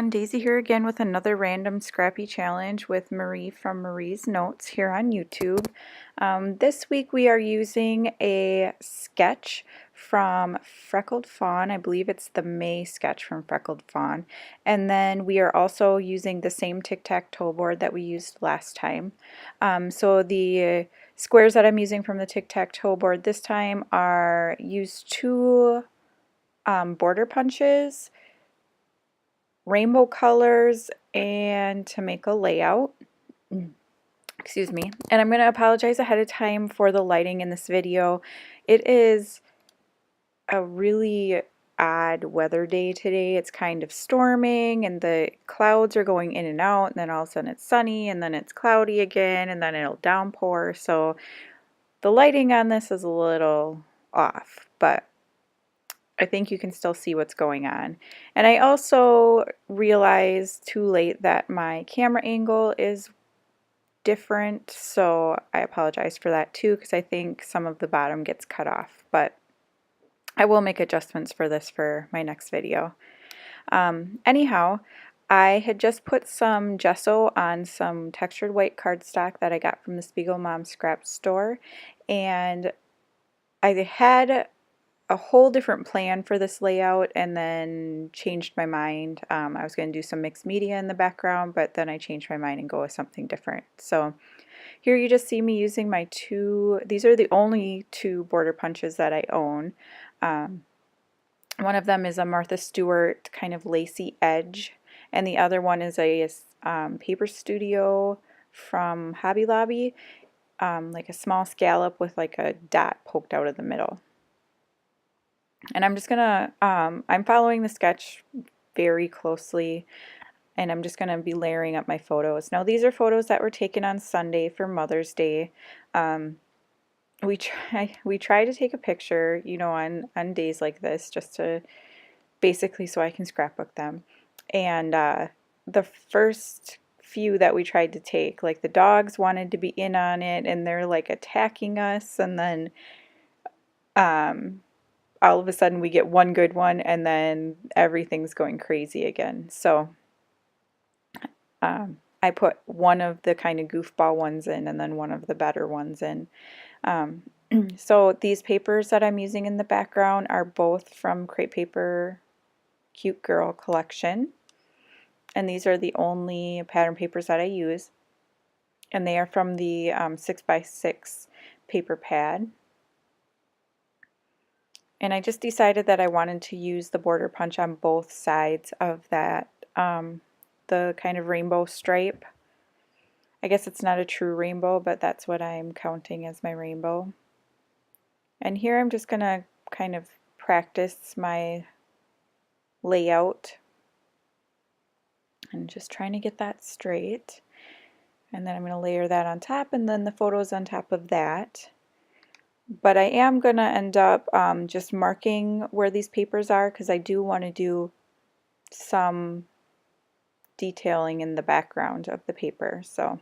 everyone, Daisy here again with another random Scrappy challenge with Marie from Marie's Notes here on YouTube. This week we are using a sketch from Freckled Fawn. I believe it's the May sketch from Freckled Fawn. And then we are also using the same Tic Tac Toe board that we used last time. So the squares that I'm using from the Tic Tac Toe board this time are use two border punches, rainbow colors, and to make a layout. Excuse me. And I'm going to apologize ahead of time for the lighting in this video. It is a really odd weather day today. It's kind of storming and the clouds are going in and out, and then all of a sudden it's sunny and then it's cloudy again and then it'll downpour. So the lighting on this is a little off, but I think you can still see what's going on. And I also realized too late that my camera angle is different, so I apologize for that too, because I think some of the bottom gets cut off, but I will make adjustments for this for my next video. Anyhow, I had just put some gesso on some textured white cardstock that I got from the Spiegel Mom Scrap store, and I had a whole different plan for this layout and then changed my mind. I was going to do some mixed media in the background, but then I changed my mind and go with something different. So here you just see me using my these are the only two border punches that I own. One of them is a Martha Stewart kind of lacy edge, and the other one is a Paper Studio from Hobby Lobby, like a small scallop with like a dot poked out of the middle. And I'm just gonna, I'm following the sketch very closely, and I'm just gonna be layering up my photos. Now these are photos that were taken on Sunday for Mother's Day. We try to take a picture, you know, on days like this, just to basically so I can scrapbook them. And the first few that we tried to take, like the dogs wanted to be in on it, and they're like attacking us, and then all of a sudden we get one good one and then everything's going crazy again. So I put one of the kind of goofball ones in and then one of the better ones in. So these papers that I'm using in the background are both from Crepe Paper Cute Girl collection, and these are the only pattern papers that I use, and they are from the 6x6 paper pad. And I just decided that I wanted to use the border punch on both sides of that, the kind of rainbow stripe. I guess it's not a true rainbow, but that's what I'm counting as my rainbow. And here I'm just going to kind of practice my layout and just trying to get that straight. And then I'm going to layer that on top, and then the photos on top of that. But I am going to end up just marking where these papers are, because I do want to do some detailing in the background of the paper. So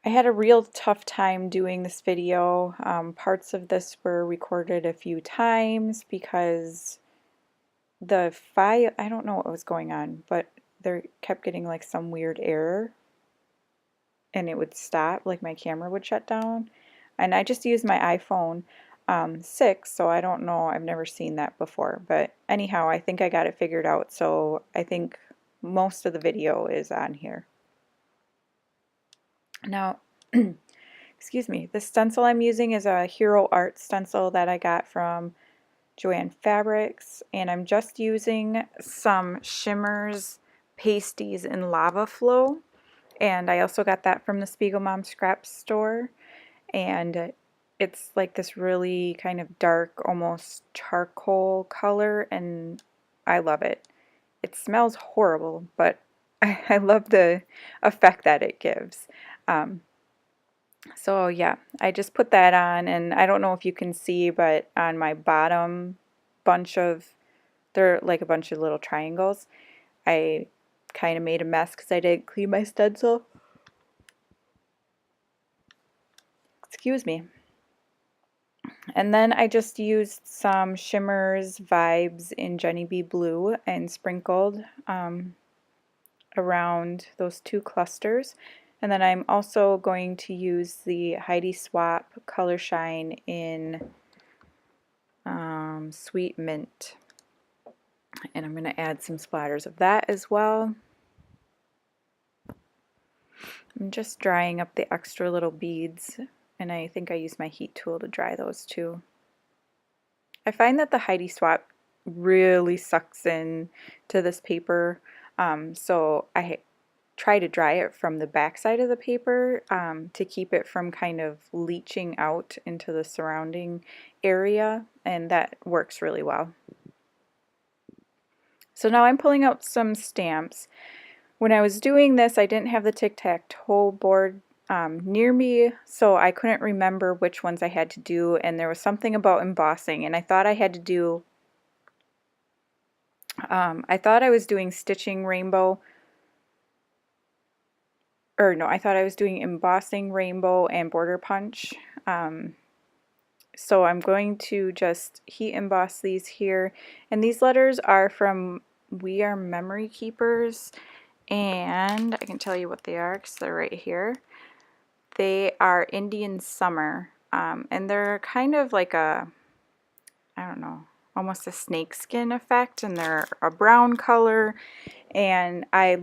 I had a real tough time doing this video. Parts of this were recorded a few times because the file, I don't know what was going on, but there kept getting like some weird error and it would stop, like my camera would shut down. And I just used my iPhone 6, so I don't know, I've never seen that before. But anyhow, I think I got it figured out, so I think most of the video is on here. Now, excuse me, the stencil I'm using is a Hero Art stencil that I got from Joann Fabrics, and I'm just using some shimmers, pasties, and lava flow. And I also got that from the Spiegel Mom Scrap store, and it's like this really kind of dark, almost charcoal color, and I love it. It smells horrible, but I love the effect that it gives. So yeah, I just put that on, and I don't know if you can see, but on my bottom bunch of, they're like a bunch of little triangles, I kind of made a mess because I didn't clean my stencil. Excuse me. And then I just used some Shimmers Vibes in Jenny B Blue and sprinkled around those two clusters. And then I'm also going to use the Heidi Swap Color Shine in Sweet Mint. And I'm going to add some splatters of that as well. I'm just drying up the extra little beads, and I think I used my heat tool to dry those too. I find that the Heidi Swap really sucks in to this paper, so I try to dry it from the back side of the paper to keep it from kind of leaching out into the surrounding area, and that works really well. So now I'm pulling out some stamps. When I was doing this, I didn't have the Tic Tac Toe board near me, so I couldn't remember which ones I had to do, and there was something about embossing, and I thought I had to do, I thought I was doing stitching rainbow, or no, I thought I was doing embossing rainbow and border punch. So I'm going to just heat emboss these here, and these letters are from We Are Memory Keepers, and I can tell you what they are because they're right here. They are Indian Summer, and they're kind of like a, I don't know, almost a snakeskin effect, and they're a brown color, and I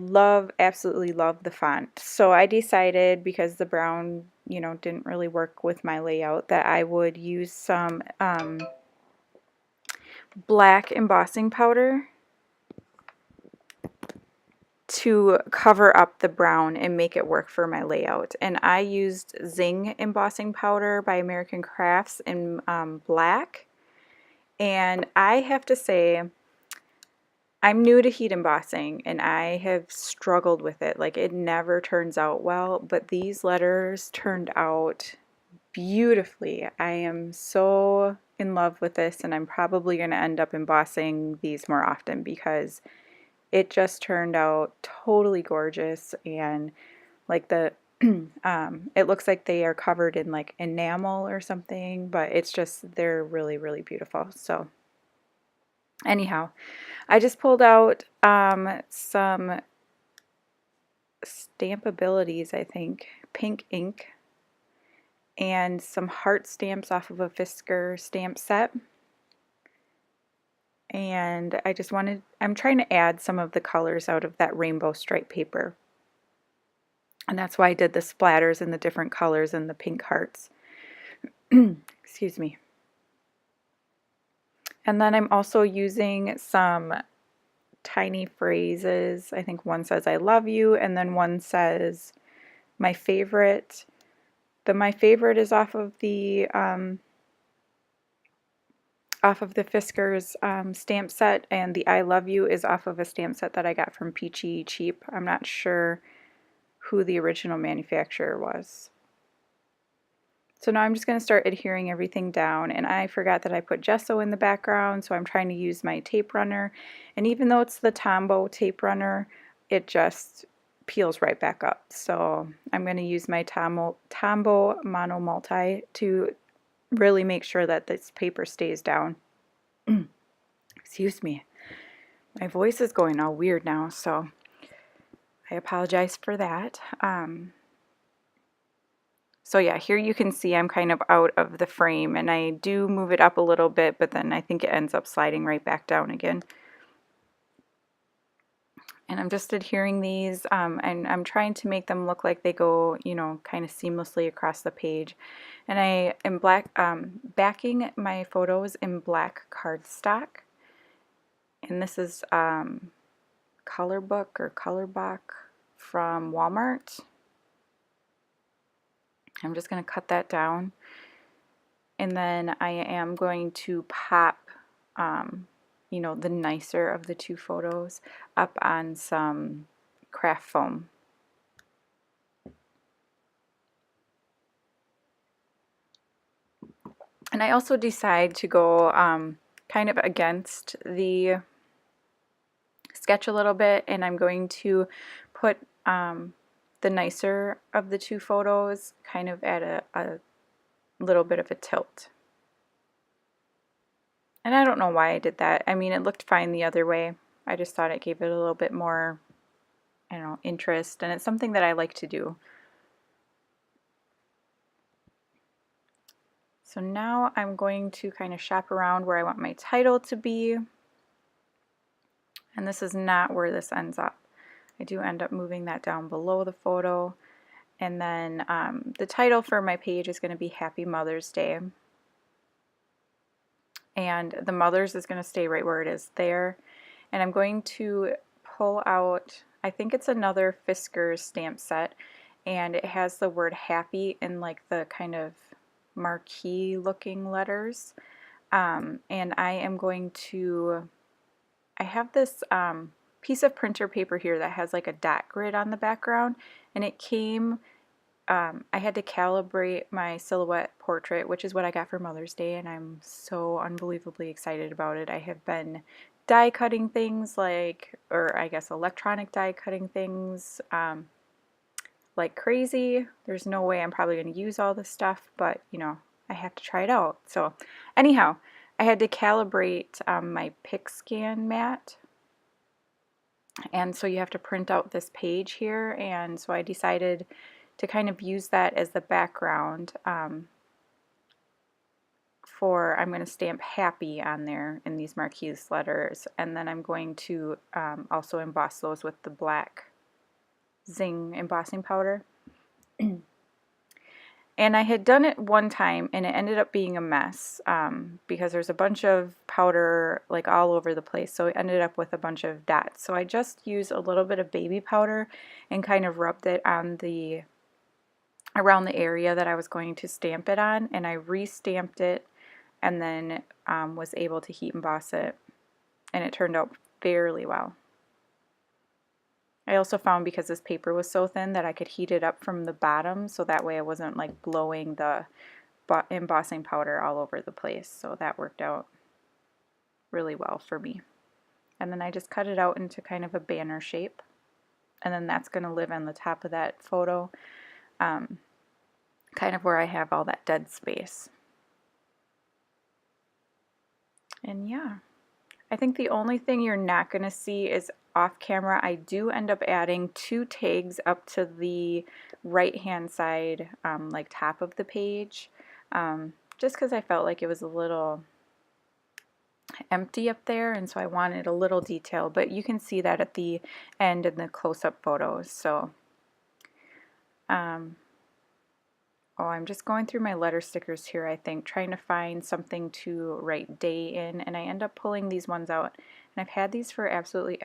absolutely love the font. So I decided, because the brown, you know, didn't really work with my layout, that I would use some black embossing powder to cover up the brown and make it work for my layout. And I used Zing embossing powder by American Crafts in black. And I have to say, I'm new to heat embossing and I have struggled with it. Like, it never turns out well, but these letters turned out beautifully. I am so in love with this, and I'm probably going to end up embossing these more often because it just turned out totally gorgeous, and like the it looks like they are covered in like enamel or something, but it's just, they're really, really beautiful. So anyhow, I just pulled out some Stampabilities, I think, pink ink, and some heart stamps off of a Fisker stamp set. And I'm trying to add some of the colors out of that rainbow stripe paper. And that's why I did the splatters in the different colors and the pink hearts. Excuse me. And then I'm also using some tiny phrases. I think one says I love you, and then one says my favorite. The my favorite is off of the Fisker's stamp set, and the I love you is off of a stamp set that I got from Peachy Cheap. I'm not sure who the original manufacturer was. So now I'm just going to start adhering everything down, and I forgot that I put gesso in the background, so I'm trying to use my tape runner, and even though it's the Tombow tape runner, it just peels right back up. So I'm going to use my Tombow Mono Multi to really make sure that this paper stays down. Excuse me. My voice is going all weird now, so I apologize for that. So yeah, here you can see I'm kind of out of the frame, and I do move it up a little bit, but then I think it ends up sliding right back down again. And I'm just adhering these, and I'm trying to make them look like they go, you know, kind of seamlessly across the page. And I am backing my photos in black cardstock. And this is Color Book or Color Book from Walmart. I'm just going to cut that down, and then I am going to pop, you know, the nicer of the two photos up on some craft foam. And I also decide to go kind of against the sketch a little bit, and I'm going to put the nicer of the two photos kind of at a little bit of a tilt. And I don't know why I did that. I mean, it looked fine the other way. I just thought it gave it a little bit more, I don't know, interest, and it's something that I like to do. So now I'm going to kind of shop around where I want my title to be. And this is not where this ends up. I do end up moving that down below the photo. And then the title for my page is going to be Happy Mother's Day. And the Mother's is going to stay right where it is there. And I'm going to pull out, I think it's another Fiskars stamp set, and it has the word happy in like the kind of marquee looking letters. And I am going to, I have this piece of printer paper here that has like a dot grid on the background, and it came, I had to calibrate my silhouette portrait, which is what I got for Mother's Day, and I'm so unbelievably excited about it. I have been die cutting things like, or I guess electronic die cutting things like crazy. There's no way I'm probably going to use all this stuff, but you know, I have to try it out. So anyhow, I had to calibrate my PicScan mat, and so you have to print out this page here, and so I decided to kind of use that as the background for, I'm going to stamp happy on there in these marquise letters, and then I'm going to also emboss those with the black Zing embossing powder. And I had done it one time and it ended up being a mess because there's a bunch of powder like all over the place, so it ended up with a bunch of dots. So I just used a little bit of baby powder and kind of rubbed it on the around the area that I was going to stamp it on, and I re-stamped it and then was able to heat emboss it, and it turned out fairly well. I also found, because this paper was so thin, that I could heat it up from the bottom, so that way I wasn't like blowing the embossing powder all over the place. So that worked out really well for me. And then I just cut it out into kind of a banner shape, and then that's going to live on the top of that photo, kind of where I have all that dead space. And yeah, I think the only thing you're not going to see is off camera. I do end up adding 2 tags up to the right hand side, like top of the page, just because I felt like it was a little empty up there, and so I wanted a little detail, but you can see that at the end in the close-up photos. So oh, I'm just going through my letter stickers here, I think, trying to find something to write day in, and I end up pulling these ones out, and I've had these for absolutely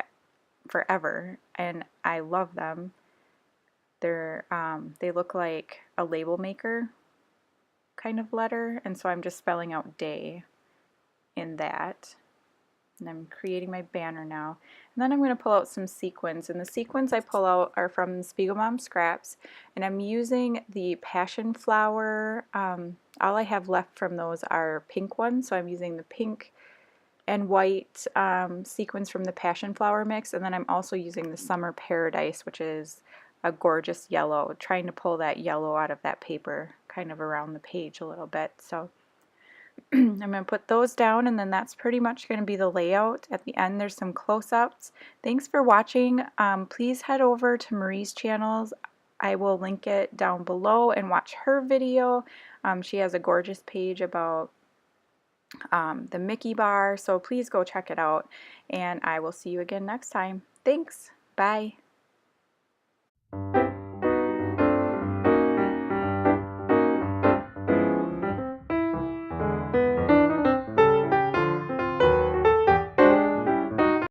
forever, and I love them. They're they look like a label maker kind of letter, and so I'm just spelling out day in that. And I'm creating my banner now. And then I'm going to pull out some sequins, and the sequins I pull out are from Spiegelmom Scraps, and I'm using the passion flower. All I have left from those are pink ones, so I'm using the pink and white sequins from the passion flower mix, and then I'm also using the Summer Paradise, which is a gorgeous yellow, trying to pull that yellow out of that paper kind of around the page a little bit. So I'm going to put those down, and then that's pretty much going to be the layout. At the end there's some close-ups. Thanks for watching. Please head over to Marie's channels. I will link it down below and watch her video. She has a gorgeous page about the Mickey bar, so please go check it out, and I will see you again next time. Thanks. Bye.